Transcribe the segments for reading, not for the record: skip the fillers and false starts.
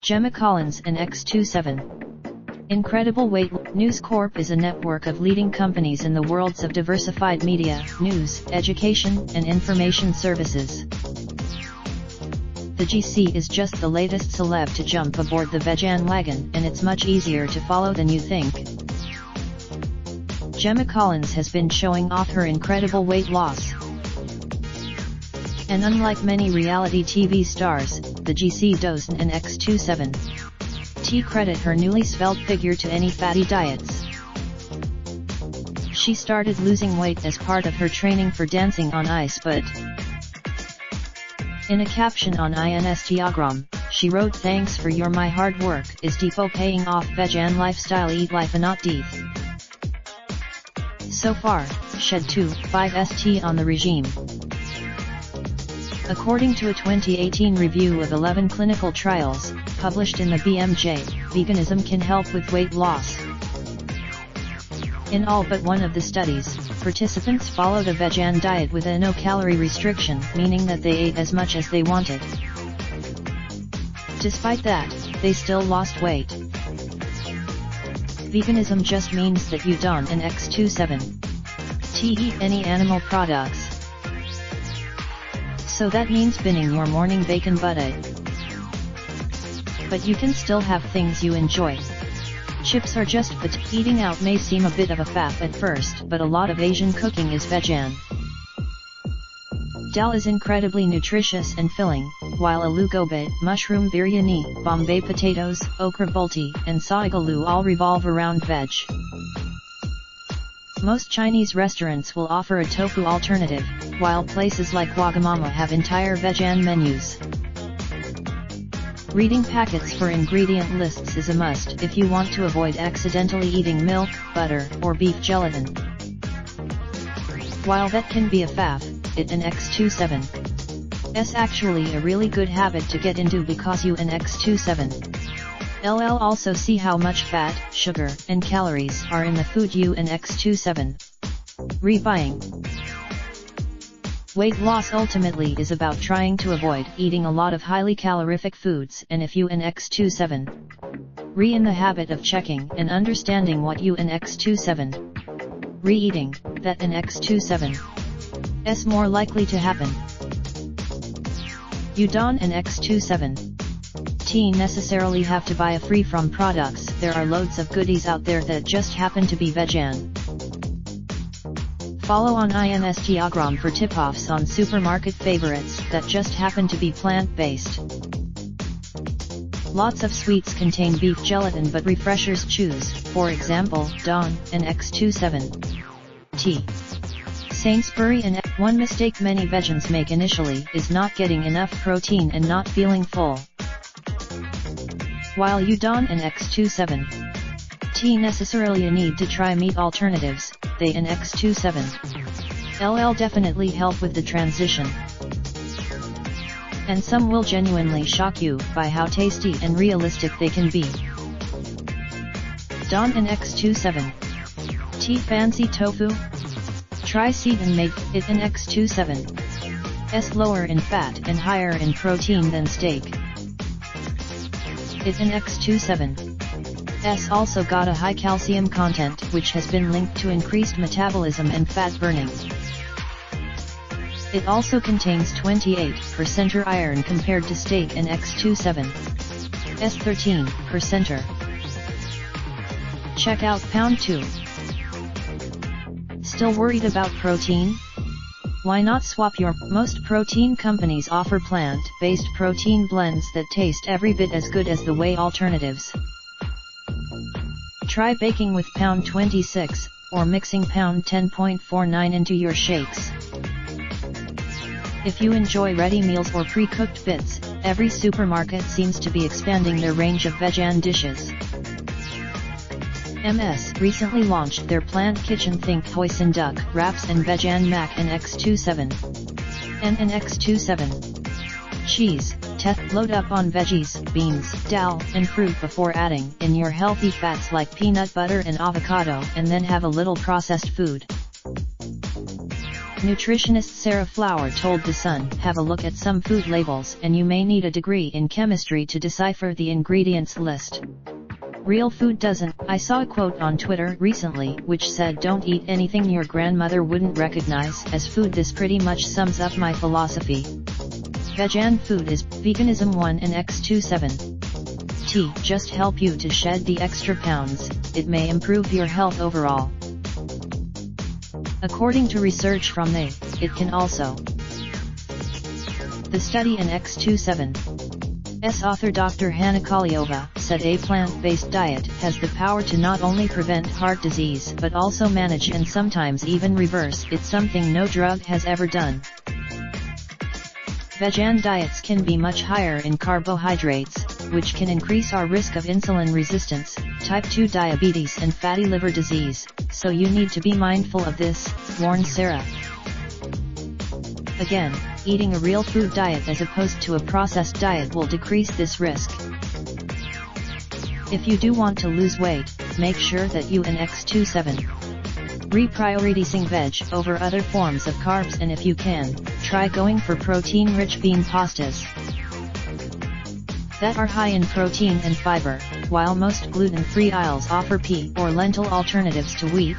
Gemma Collins and x27. Incredible Weight. News Corp is a network of leading companies in the worlds of diversified media, news, education, and information services. The GC is just the latest celeb to jump aboard the vegan wagon, and it's much easier to follow than you think. Gemma Collins has been showing off her incredible weight loss. And unlike many reality TV stars, the GC doesn't an x27. Credit her newly svelte figure to any fatty diets. She started losing weight as part of her training for dancing on ice, but in a caption on Instagram, she wrote, "Thanks for your my hard work is depot paying off vegan lifestyle, eat life and not death." So far, shed 2.5 st on the regime. According to a 2018 review of 11 clinical trials, published in the BMJ, veganism can help with weight loss. In all but one of the studies, participants followed a vegan diet with a no-calorie restriction, meaning that they ate as much as they wanted. Despite that, they still lost weight. Veganism just means that you don't an x27 eat any animal products. So that means binning your morning bacon butter. But you can still have things you enjoy. Chips are just fit. Eating out may seem a bit of a faff at first, but a lot of Asian cooking is vegan. Dal is incredibly nutritious and filling, while aloo gobi, mushroom biryani, Bombay potatoes, okra bolti, and saigalu all revolve around veg. Most Chinese restaurants will offer a tofu alternative, while places like Wagamama have entire vegan menus. Reading packets for ingredient lists is a must if you want to avoid accidentally eating milk, butter, or beef gelatin. While that can be a faff, it an x27 is actually a really good habit to get into because you an x27 LL also see how much fat, sugar, and calories are in the food you an x27 rebuying. Weight loss ultimately is about trying to avoid eating a lot of highly calorific foods, and if you an x27 in the habit of checking and understanding what you an x27 eating, that an x27 is more likely to happen. You don't an x27 necessarily have to buy a free from products. There are loads of goodies out there that just happen to be vegan. Follow on Instagram for tip-offs on supermarket favorites that just happen to be plant-based. Lots of sweets contain beef gelatin, but refreshers choose, for example, Dawn and x27 Sainsbury. And one mistake many vegans make initially is not getting enough protein and not feeling full. While you don't an x27 necessarily need to try meat alternatives, they an x27 LL definitely help with the transition. And some will genuinely shock you by how tasty and realistic they can be. Don't an x27 fancy tofu? Try seed and make it an x27 lower in fat and higher in protein than steak. It an x27 also got a high calcium content, which has been linked to increased metabolism and fat burning. It also contains 28% iron compared to steak and x27 13%. Check out Pound 2. Still worried about protein? Why not swap your... Most protein companies offer plant-based protein blends that taste every bit as good as the whey alternatives. Try baking with Pound 26, or mixing Pound 10.49 into your shakes. If you enjoy ready meals or pre-cooked bits, every supermarket seems to be expanding their range of vegan dishes. MS recently launched their plant kitchen. Think hoisin duck wraps and vegan mac and x27 and an x27 cheese. Load up on veggies, beans, dal, and fruit before adding in your healthy fats like peanut butter and avocado, and then have a little processed food. Nutritionist Sarah Flower told The Sun, have a look at some food labels and you may need a degree in chemistry to decipher the ingredients list. Real food doesn't. I saw a quote on Twitter recently which said don't eat anything your grandmother wouldn't recognize as food. This pretty much sums up my philosophy. Vegan food is veganism 1 and x27. T just help you to shed the extra pounds. It may improve your health overall. According to research from it can also. The study in x27's author Dr. Hanna Kaliova said a plant-based diet has the power to not only prevent heart disease but also manage and sometimes even reverse it, something no drug has ever done. Vegan diets can be much higher in carbohydrates, which can increase our risk of insulin resistance, type 2 diabetes and fatty liver disease, so you need to be mindful of this, warned Sarah. Again, eating a real food diet as opposed to a processed diet will decrease this risk. If you do want to lose weight, make sure that you and x27 reprioritizing veg over other forms of carbs, and if you can, try going for protein-rich bean pastas that are high in protein and fiber, while most gluten-free aisles offer pea or lentil alternatives to wheat.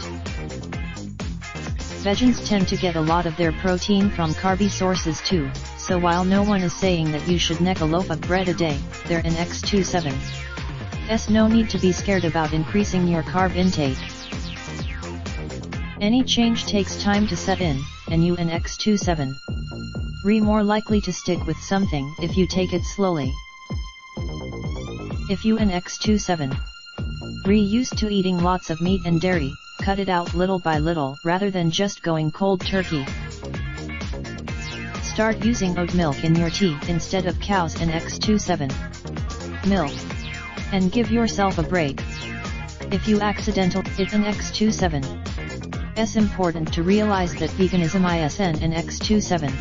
Vegans tend to get a lot of their protein from carby sources too, so while no one is saying that you should neck a loaf of bread a day, there in x27's no need to be scared about increasing your carb intake. Any change takes time to set in, and you and x27 more likely to stick with something if you take it slowly. If you and x27 used to eating lots of meat and dairy, cut it out little by little rather than just going cold turkey. Start using oat milk in your tea instead of cow's and x27 milk. And give yourself a break. If you accidental it in x27 important to realize that veganism isn and x27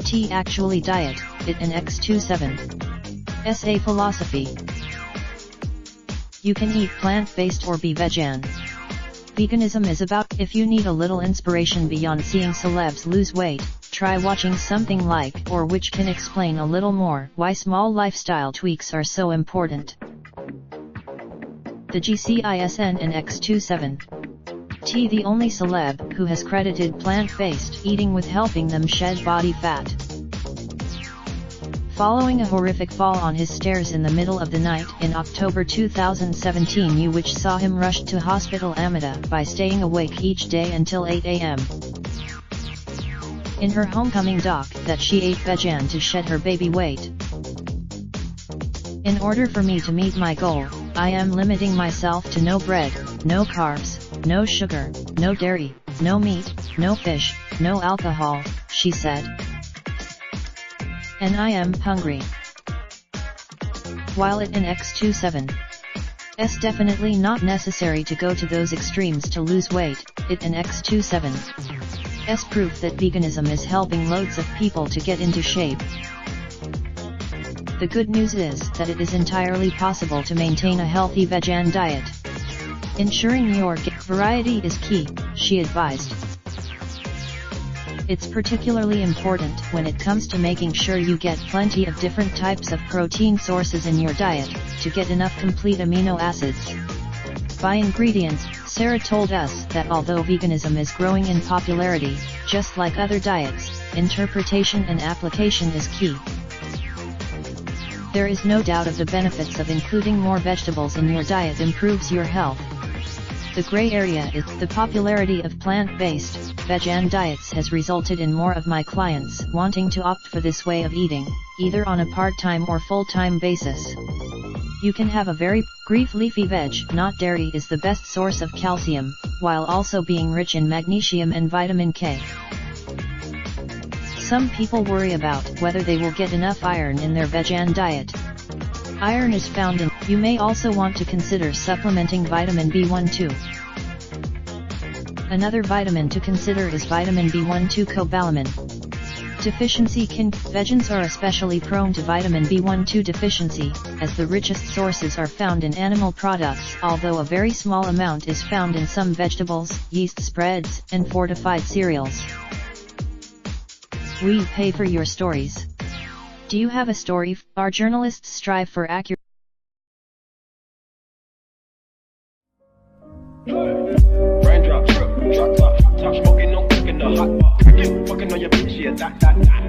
T actually diet, it and x27 a philosophy. You can eat plant-based or be vegan. Veganism is about, if you need a little inspiration beyond seeing celebs lose weight, try watching something like, or which can explain a little more, why small lifestyle tweaks are so important. The GCISN and x27 T the only celeb who has credited plant-based eating with helping them shed body fat. Following a horrific fall on his stairs in the middle of the night in October 2017, which saw him rushed to hospital Amida by staying awake each day until 8 a.m. In her homecoming doc that she ate vegan to shed her baby weight. In order for me to meet my goal, I am limiting myself to no bread, no carbs, no sugar, no dairy, no meat, no fish, no alcohol, she said. And I am hungry. While it in x27's definitely not necessary to go to those extremes to lose weight, it in x27's proof that veganism is helping loads of people to get into shape. The good news is that it is entirely possible to maintain a healthy vegan diet. Ensuring your variety is key, she advised. It's particularly important when it comes to making sure you get plenty of different types of protein sources in your diet, to get enough complete amino acids. By ingredients, Sarah told us that although veganism is growing in popularity, just like other diets, interpretation and application is key. There is no doubt of the benefits of including more vegetables in your diet improves your health. The gray area is the popularity of plant-based, vegan diets has resulted in more of my clients wanting to opt for this way of eating, either on a part-time or full-time basis. You can have a very leafy veg, not dairy, is the best source of calcium, while also being rich in magnesium and vitamin K. Some people worry about whether they will get enough iron in their vegan diet. Iron is found in. You may also want to consider supplementing vitamin B1 too. Another vitamin to consider is vitamin B12 cobalamin. Deficiency vegans are especially prone to vitamin B12 deficiency, as the richest sources are found in animal products, although a very small amount is found in some vegetables, yeast spreads, and fortified cereals. We pay for your stories. Do you have a story? Our journalists strive for accurate. Raindrops, truck top, top smoking, no cooking the hot pot. Fucking on your bitch, yeah, that.